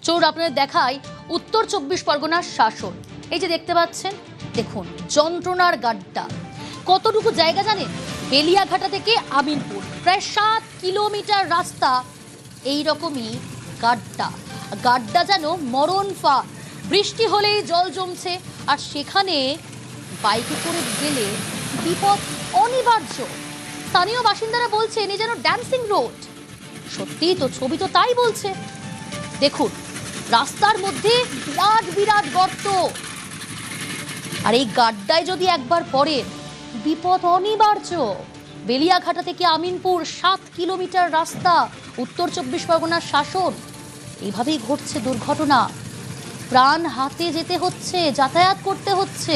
চলুন আপনাদের দেখাই উত্তর 24 পরগনার শাসন। এই যে দেখতে পাচ্ছেন, দেখুন যন্ত্রণার গাড্ডা। কতটুকু জায়গা জানেন? বেলিয়াঘাটা থেকে আমিনপুর প্রায় 7 কিলোমিটার রাস্তা এই রকমই গাড্ডা। গাড্ডা যেন মরণ ফাঁদ। বৃষ্টি হলেই জল জমছে, আর সেখানে বাইকে করে গেলে বিপদ অনিবার্য। স্থানীয় বাসিন্দারা বলছেন এ যেন ড্যান্সিং রোড। সত্যি তো, ছবি তো তাই বলছে। দেখুন রাস্তার মধ্যে বিরাট বিরাট গর্ত, আর এই গাড্ডায় যদি একবার পড়ে বিপদ অনিবার্য। বেলিয়াঘাটা থেকে আমিনপুর 7 কিলোমিটার রাস্তা, উত্তর 24 পরগনার শাসন। এইভাবেই ঘটছে দুর্ঘটনা, প্রাণ হাতে যেতে হচ্ছে, যাতায়াত করতে হচ্ছে।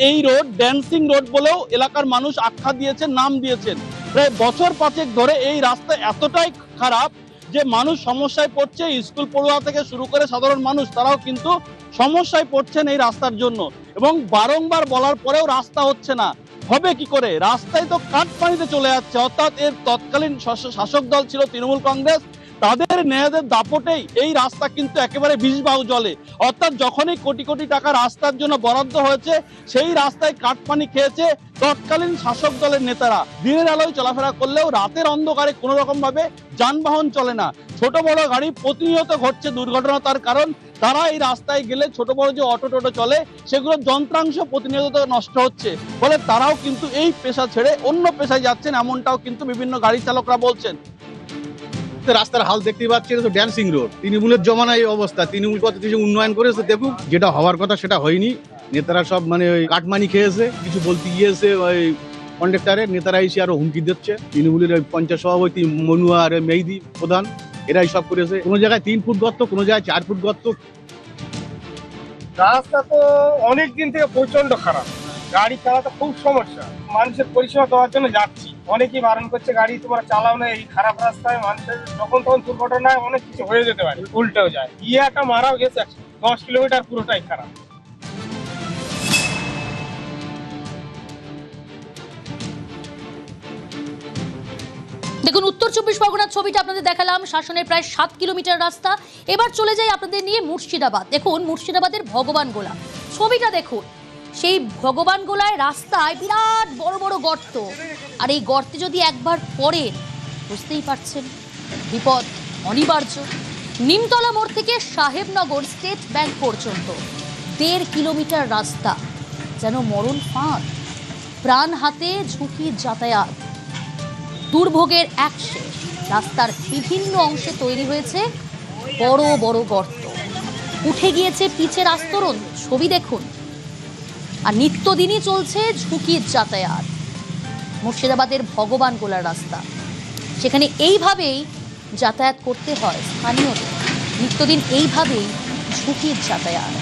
এই রোড ড্যান্সিং রোড বলেও এলাকার মানুষ আখ্যা দিয়েছেন, নাম দিয়েছেন। প্রায় বছর 5 ধরে এই রাস্তা এতটাই খারাপ যে মানুষ সমস্যায় পড়ছে। স্কুল পড়ুয়া থেকে শুরু করে সাধারণ মানুষ, তারাও কিন্তু সমস্যায় পড়ছেন এই রাস্তার জন্য। এবং বারংবার বলার পরেও রাস্তা হচ্ছে না। হবে কি করে? রাস্তায় তো কাঠপানিতে চলে যাচ্ছে। অর্থাৎ এর তৎকালীন শাসক দল ছিল তৃণমূল কংগ্রেস, তাদের নেয়াদের দাপটেই এই রাস্তা কিন্তু একেবারে বিষবাহু জলে। অর্থাৎ যখনই কোটি কোটি টাকা রাস্তার জন্য বরাদ্দ হয়েছে, সেই রাস্তায় কাঠপানি খেয়েছে তৎকালীন শাসক দলের নেতারা। দিনের আলোয় চলাফেরা করলেও রাতের অন্ধকারে কোনো রকম ভাবে যানবাহন চলে না। ছোট বড় গাড়ি প্রতিনিয়ত ঘটছে দুর্ঘটনা। তার কারণ তারা এই রাস্তায় গেলে ছোট বড় যে অটো টোটো চলে, সেগুলোর যন্ত্রাংশ প্রতিনিয়ত নষ্ট হচ্ছে। ফলে তারাও কিন্তু এই পেশা ছেড়ে অন্য পেশায় যাচ্ছেন, এমনটাও কিন্তু বিভিন্ন গাড়ি চালকরা বলছেন। রাস্তার হাল দেখতে পাচ্ছি, এটা তো ড্যান্সিং রোড। তৃণমূলের জমানায় এই অবস্থা। তৃণমূল কত কিছু উন্নয়ন করেছে দেখুক, যেটা হওয়ার কথা সেটা হয়নি। নেতারা সব ওই কাটমানি খেয়েছে, কিছু বলতে গিয়েছে ওই কন্ডাক্টরের নেতারা এসে আরো হুমকি দিচ্ছে। তৃণমূলের ওই পঞ্চায়েত সভাপতি মনুয়া আর মেহেদি প্রধান, এরাই সব করেছে। কোনো জায়গায় 3 ফুট গর্ত, কোনো জায়গায় 4 ফুট গর্ত। রাস্তা তো অনেক দিন থেকে প্রচন্ড খারাপ, গাড়ি চালাতে খুব সমস্যা। মানুষের পরিষেবা দেওয়ার জন্য যাচ্ছি, অনেকেই বারণ করছে গাড়ি তোমরা চালাও না এই খারাপ রাস্তায়। মানুষের যখন তখন দুর্ঘটনায় অনেক কিছু হয়ে যেতে পারে, উল্টেও যায়। একটা মারাও গেছে 10 কিলোমিটার, পুরোটাই খারাপ। দেখুন উত্তর 24 পরগনার ছবিটা আপনাদের দেখালাম, শাসনের প্রায় 7 কিলোমিটার রাস্তা। এবার চলে যাই আপনাদের নিয়ে মুর্শিদাবাদ। দেখুন মুর্শিদাবাদের ভগবানগোলা ছবিটা দেখুন। সেই ভগবানগোলায় রাস্তায় বিরাট বড় বড় গর্ত, আর এই গর্তে যদি একবার পড়েন বুঝতেই পারছেন বিপদ অনিবার্য। নিমতলা মোড় থেকে সাহেবনগর স্টেট ব্যাংক পর্যন্ত 1.5 কিলোমিটার রাস্তা যেন মরণ ফাঁদ। প্রাণ হাতে ঝুঁকির যাতায়াত, দুর্ভোগের এক শেষ। রাস্তার বিভিন্ন অংশে তৈরি হয়েছে বড় বড় গর্ত, উঠে গিয়েছে পিচের আস্তরণ। ছবি দেখুন। আর নিত্যদিনই চলছে ঝুঁকির যাতায়াত। মুর্শিদাবাদের ভগবানগোলার রাস্তা, সেখানে এইভাবেই যাতায়াত করতে হয় স্থানীয়দের। নিত্যদিন এইভাবেই ঝুঁকির যাতায়াত।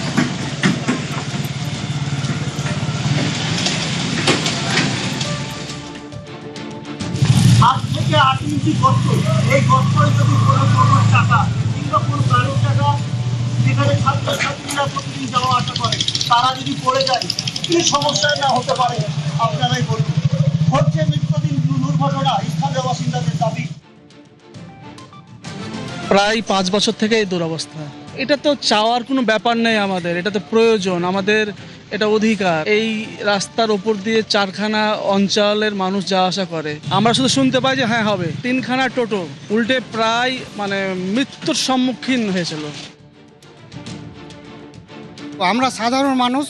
7 থেকে 8 ইঞ্চি গর্ত। এই গর্তই যদি কোনো টাকা কিংবা কোনো গাড়ির টাকা, যেখানে ছাত্রছাত্রীরা প্রতিদিন যাওয়া আসা করে, তারা যদি পড়ে যায় কি সমস্যায় না হতে পারে আপনারাই বলুন। ঘটছে নিত্যদিন দুর্ঘটনা, স্থানীয় বাসিন্দাদের দাবি। প্রায় 5 বছর থেকে এই দুরবস্থা। এটা তো চাওয়ার কোনো ব্যাপার নেই আমাদের, এটা তো প্রয়োজন আমাদের, এটা অধিকার। এই রাস্তার ওপর দিয়ে 4খানা অঞ্চলের মানুষ যাওয়া আসা করে। আমরা শুধু শুনতে পাই যে হ্যাঁ হবে। 3খানা টোটো উল্টে প্রায় মৃত্যুর সম্মুখীন হয়েছিল। আমরা সাধারণ মানুষ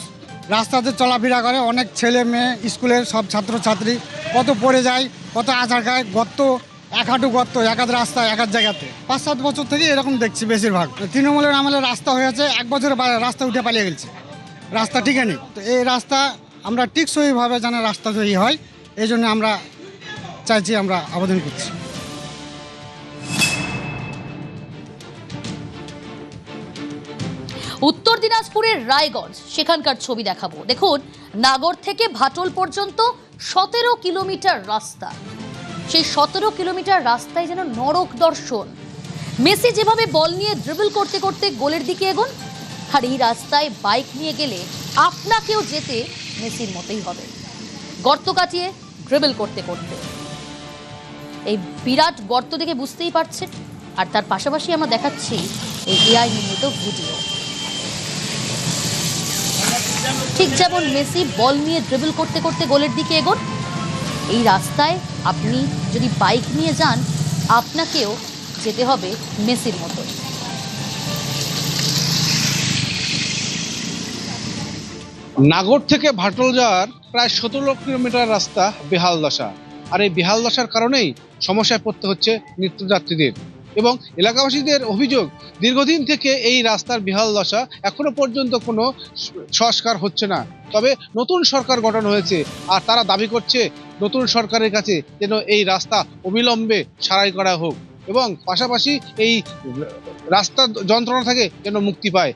রাস্তাতে চলাফেরা করে, অনেক ছেলে মেয়ে স্কুলের সব ছাত্রছাত্রী কত পড়ে যায়, কত আছাড় খায়। গর্ত, 1 হাঁটু গর্ত, এক আধ রাস্তায়, এক আধ জায়গাতে। 5-7 বছর থেকে এরকম দেখছি বেশিরভাগ। তৃণমূলের আমলে রাস্তা হয়েছে, 1 বছরে রাস্তা উঠে পালিয়ে গেছে, রাস্তা ঠিক নেই। তো এই রাস্তা আমরা টিকসইভাবে যেন রাস্তা তৈরি হয়, এই জন্য আমরা চাইছি, আমরা আবেদন করছি। উত্তর দিনাজপুরের রায়গঞ্জ, সেখানকার ছবি দেখাবো। দেখুন নাগর থেকে ভাটল পর্যন্ত 17 কিলোমিটার রাস্তা। সেই 17 কিলোমিটার রাস্তায় যেন নরক দর্শন। মেসি যেভাবে বল নিয়ে ড্রিবল করতে করতে গোলের দিকে এগোন, আর এই রাস্তায় বাইক নিয়ে গেলে আপনাকেও যেতে মেসির মতোই হবে, গর্ত কাটিয়ে ড্রিবল করতে করতে। এই বিরাট গর্ত দেখে বুঝতেই পারছেন। আর তার পাশাপাশি আমরা দেখাচ্ছি এই এআই নির্মিত ভিডিও। ঠিক যেমন মেসি বল নিয়ে ড্রিবল করতে করতে গোলের দিকে এগোন, এই রাস্তায় আপনি যদি বাইক নিয়ে যান আপনাকেও যেতে হবে মেসির মতো। নাগর থেকে ভাটল যাওয়ার প্রায় 17 কিলোমিটার রাস্তা বেহাল দশা। আর এই বেহাল দশার কারণেই সমস্যায় পড়তে হচ্ছে নিত্যযাত্রীদের এবং এলাকাবাসীদের অভিযোগ, দীর্ঘদিন থেকে এই রাস্তার বেহাল দশা, এখনো পর্যন্ত কোনো সংস্কার হচ্ছে না। তবে নতুন সরকার গঠন হয়েছে আর তারা দাবি করছে নতুন সরকারের কাছে যেন এই রাস্তা অবিলম্বে সারাই করা হোক এবং পাশাপাশি এই রাস্তার যন্ত্রণা থেকে যেন মুক্তি পায়।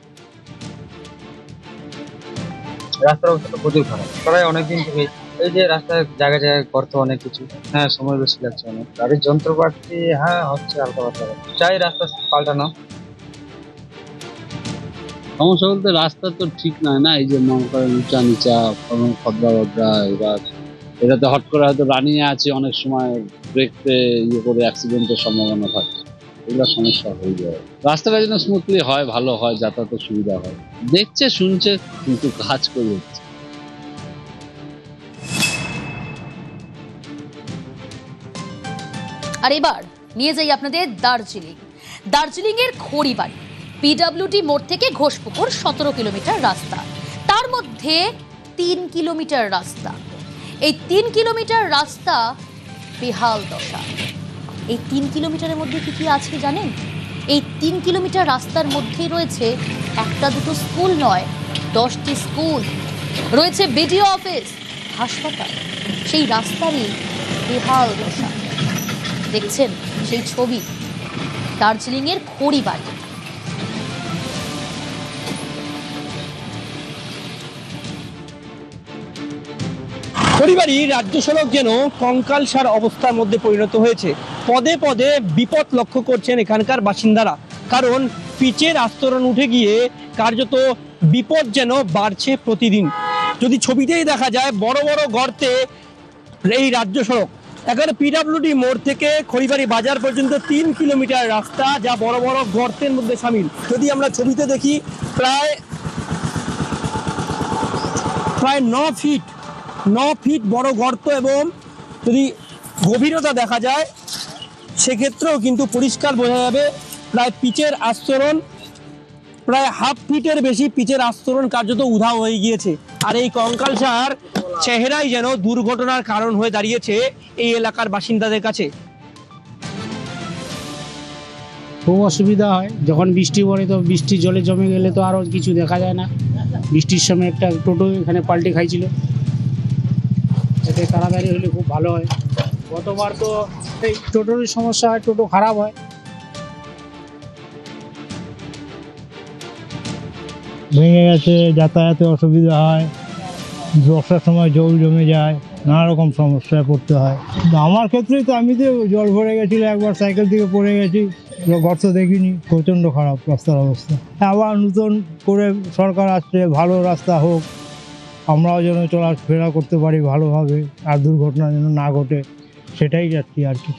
রাস্তার অবস্থা তো প্রচুর খারাপ, প্রায় অনেকদিন থেকে এই যে রাস্তায় জায়গায় জায়গায় গর্ত অনেক কিছু, হ্যাঁ সময় বেশি লাগছে অনেক, গাড়ির যন্ত্রপাতি হ্যাঁ হচ্ছে হালকা পাতলা, চাই রাস্তা পাল্টানো। সমস্যা বলতে রাস্তা তো ঠিক নয় না, এই যে মনে করেন উঁচা নিচা খদরা বদরা, এবার এটাতে হট করে হয়তো রানিয়ে আছে, অনেক সময় ব্রেকতে ইয়ে করে অ্যাক্সিডেন্টের সম্ভাবনা থাকে, এগুলো সমস্যা হয়ে যায়। রাস্তাটা যেন স্মুথলি হয়, ভালো হয়, যাতায়াতের সুবিধা হয়। দেখছে শুনছে কিন্তু কাজ করে হচ্ছে। আর এবার নিয়ে যাই আপনাদের দার্জিলিং এর খড়িবাড়ি পিডব্লিউডি মোড় থেকে ঘোষপুকুর 17 কিলোমিটার রাস্তা, তার মধ্যে 3 কিলোমিটার রাস্তা। এই 3 কিলোমিটার রাস্তা বেহাল দশা। এই 3 কিলোমিটারের মধ্যে কি কি আছে জানেন? এই 3 কিলোমিটার রাস্তার মধ্যেই রয়েছে একটা দুটো স্কুল নয়, 10টি স্কুল, রয়েছে বিডিও অফিস, হাসপাতাল। সেই রাস্তারই বেহাল দশা। দেখছেন সেই ছবি দার্জিলিং এর খড়িবাড়ি। খড়িবাড়ি রাজ্য সড়ক যেন কঙ্কালসার অবস্থার মধ্যে পরিণত হয়েছে। পদে পদে বিপদ লক্ষ্য করছেন এখানকার বাসিন্দারা, কারণ পিচের আস্তরণ উঠে গিয়ে কার্যত বিপদ যেন বাড়ছে প্রতিদিন। যদি ছবিতেই দেখা যায় বড় বড় গর্তে এই রাজ্য সড়ক, এখানে পিডব্লিউডি মোড় থেকে খড়িবাড়ি বাজার পর্যন্ত 3 কিলোমিটার রাস্তা, যা বড় বড় গর্তের মধ্যে সামিল। যদি আমরা ছবিতে দেখি প্রায় 9 ফিট বড় গর্ত, এবং যদি গভীরতা দেখা যায় সেক্ষেত্রেও কিন্তু পরিষ্কার বোঝা যাবে প্রায় পিচের আস্তরণ, প্রায় হাফ ফিটের বেশি পিচের আস্তরণ কার্যত উধাও হয়ে গিয়েছে। আর এই কঙ্কালসার চেহারাই যেন দুর্ঘটনার কারণ হয়ে দাঁড়িয়েছে এই এলাকার বাসিন্দাদের কাছে। খুব অসুবিধা হয় যখন বৃষ্টি পড়ে, তো বৃষ্টির জলে জমে গেলে তো আরও কিছু দেখা যায় না। বৃষ্টির সময় একটা টোটো এখানে পাল্টে খাইছিল, এতে তাড়াতাড়ি হলে খুব ভালো হয়। গতবার তো এই টোটোর সমস্যা হয়, টোটো খারাপ হয়। ভেঙে গেছে, যাতায়াতে অসুবিধা হয়, বর্ষার সময় জল জমে যায়, নানা রকম সমস্যায় পড়তে হয়। আমার ক্ষেত্রেই তো, আমি তো জল ভরে গেছিল, একবার সাইকেল থেকে পড়ে গেছি, গর্ত দেখিনি, প্রচণ্ড খারাপ রাস্তার অবস্থা। আবার নতুন করে সরকার আসছে, ভালো রাস্তা হোক, আমরাও যেন চলাফেরা করতে পারি ভালোভাবে, আর দুর্ঘটনা যেন না ঘটে, সেটাই যাচ্ছি আর কি।